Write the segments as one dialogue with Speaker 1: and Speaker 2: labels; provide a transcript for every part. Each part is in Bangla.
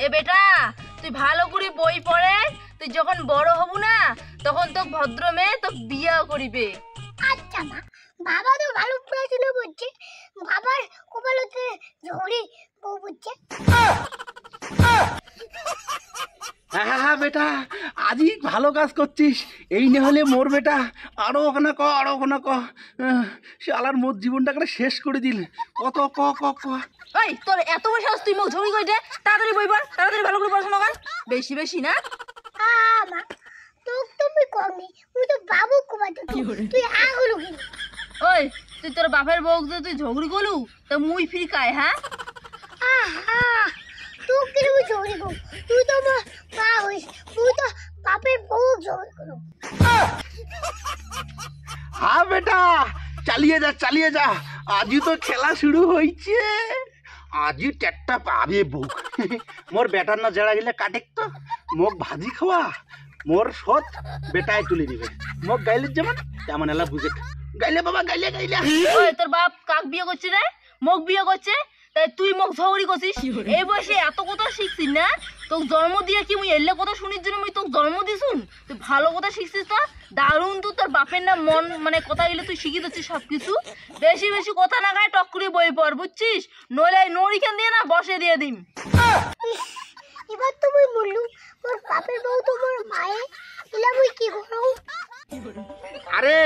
Speaker 1: এ বেটা তুই ভালো করে বই পড়ে, তুই যখন বড় হবু না তখন তো ভদ্র মেয়ে তো বিয়ে করিবে।
Speaker 2: আচ্ছা মা, বাবা তো ভালো পড়াশোনা করছে, বাবার কপালতে ঝড়ি বউ বুঝছে।
Speaker 3: হ্যাঁ বেটা, আজই ভালো কাজ করছিস। এই না হলে মোর বেটা আরো ওখানে ক শালার মোর জীবনটাকে শেষ করে দিল। কত ক ক ক
Speaker 1: ওই তোর এত বড় সাহস, তুই মুখ ঝগড়ি কইতে, তাড়াতাড়ি বই পড়, তাড়াতাড়ি ভালো করে পড়াশোনা কর। বেশি বেশি না
Speaker 2: মা, তোক তুমি কমনি, তুই তো বাবু কমাতে তুই আগুলো কি?
Speaker 1: ওই তুই তোর বাপের বউ যে তুই ঝগড়ি করলু তা মুই ফিরি কায়? হ্যাঁ
Speaker 2: তুই কিরকম ঝগড়ি কর? তুই তো মা হইস, তুই তো বাপের বউ ঝগড়ি করো।
Speaker 3: হ্যাঁ বেটা, চালিয়ে যা। আজই তো খেলা শুরু হয়েছে, আজই টেটটা পাবে বউ। মোর বেটার না জেড়া গেলে কাটেক তো মোক ভাজি খাওয়া, মোর সৎ বেটায় তুলে দিবে। মোক গাইলে যেমন তেমন এলা বুঝে গাইলে বাবা, গাইলে।
Speaker 1: ওই তোর বাপ কাক বিয়ে করছে রে? মোক বিয়ে করছে, তাই তুই মোক ঝগড়ি করছিস? এই বয়সে এত কথা শিখছিস না? তোকে জন্ম দিয়ে কি মুই এলে কথা শুনির জন্য মুই তোকে জন্ম দিছুন? তুই ভালো কথা শিখছিস তো দারুণ। তো তোর বাপের না মন মানে কথা গেলে তুই শিখে দিচ্ছিস সব কিছু। বেশি বেশি কথা না গায়ে টক করে বই পড়, বুঝছিস? নইলে নড়িখান দিয়ে না বসে দিয়ে দিম।
Speaker 2: এবার তুমি বললু মোর বাপের বউ তো মোর মায়ে, এলা মুই কি করো?
Speaker 3: আরে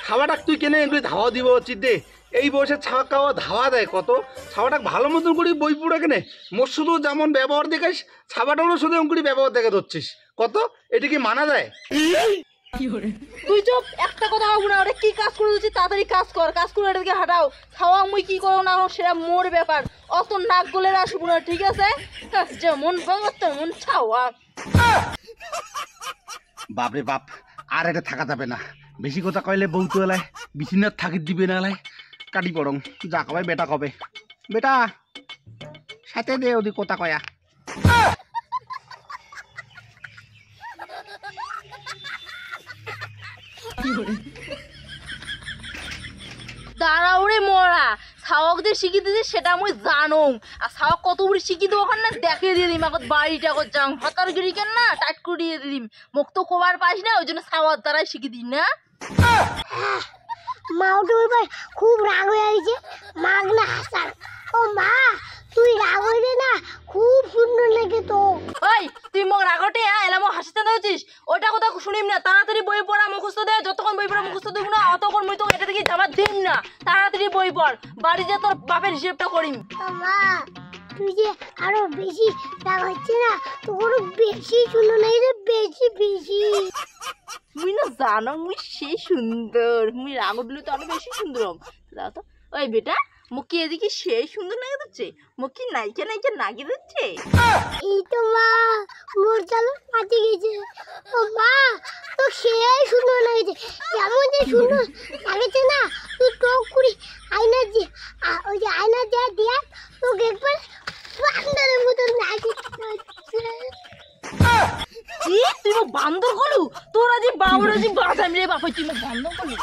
Speaker 3: খাওয়াটা তুই কেনে এগুলি ধাওয়া দিব চিদ্দে? এই বয়সে ছাওয়া খাওয়া ধাওয়া দেয় কত? ছাওয়াটা ভালো মতন করে বই পুড়ে কেনে? মোর শুধু যেমন ব্যবহার দেখাস, ছাওয়াটাও শুধু এমন ব্যবহার দেখে ধরছিস কত? এটা কি মানা যায়?
Speaker 1: তুই চুপ, একটা কথা হবো না। ওটা কি কাজ করে দিচ্ছিস? তাড়াতাড়ি কাজ কর, কাজ করে এটাকে হাঁটাও। খাওয়া মুই কি করো না সেটা মোর ব্যাপার, অত নাক গলে আসবো না, ঠিক আছে? যেমন ভাঙা তেমন ছাওয়া।
Speaker 3: বাপরে বাপ, আর এটা থাকা যাবে না। বেশি কথা কইলে বউ তো এলাই বিছিনার থাকি দিবে না। এলাই কাটি পড়ং, যা কবে বেটা কবে। বেটা সাথে দে ওদি কথা কয়া।
Speaker 1: দাঁড়াও রে মরা, ছাওয়াকদের শিখিয়ে দিয়েছি সেটা আমি জানো। আর ছাওয়াক কত বড় শিখিয়ে দেবো না দেখিয়ে দিয়ে দিম। এখন বাড়িটা এখন যাং হাতার গিরি কেন না টাইট করে দিয়ে দিম। মুখ তো কোবার পাইস না, ওই জন্য ছাওয়ার দ্বারাই শিখিয়ে দিন না।
Speaker 2: মাও তো এবার খুব রাগ হয়ে গেছে, মাগ না হাসার। ও মা, তুই রাগ হইলে না খুব সুন্দর লাগে তো।
Speaker 1: ওই তুই মোক রাগটে এলাম হাসিতে দিয়েছিস, ওইটা কথা শুনিম না। তাড়াতাড়ি বই পড়া মুখস্থ দে, যতক্ষণ বই পড়া মুখস্থ দেব না অতক্ষণ মুই তো এটা থেকে জামা দিম না। তাড়াতাড়ি বই পড়, বাড়ি যা তোর বাপের হিসেবটা করিম।
Speaker 2: মা, তুই যে আরো বেশি রাগ হচ্ছে না, তোর বেশি সুন্দর লাগে, বেশি বেশি।
Speaker 1: মুই না জানো মুই সেই সুন্দর, মুই রাগ উঠলে তো আরো বেশি সুন্দর হম। দাও তো। ওই বেটা মুখে এদিকে সেই সুন্দর লাগে দিচ্ছে, মুখে নাইকে নাগিয়ে দিচ্ছে।
Speaker 2: এই তো মা, মোর চালু পাতি গেছে। ও মা, তো সেই সুন্দর লাগছে, যেমন যে সুন্দর লাগছে না, তুই টক করে আয়না যে ওই যে আয়না দিয়া তোকে একবার বান্দরের মতন লাগছে।
Speaker 1: তুই মোক বান্দর করলু? তোরা যে বাবুরা যে বাজাম রে বাপ, তুই মোক বান্দর করলু?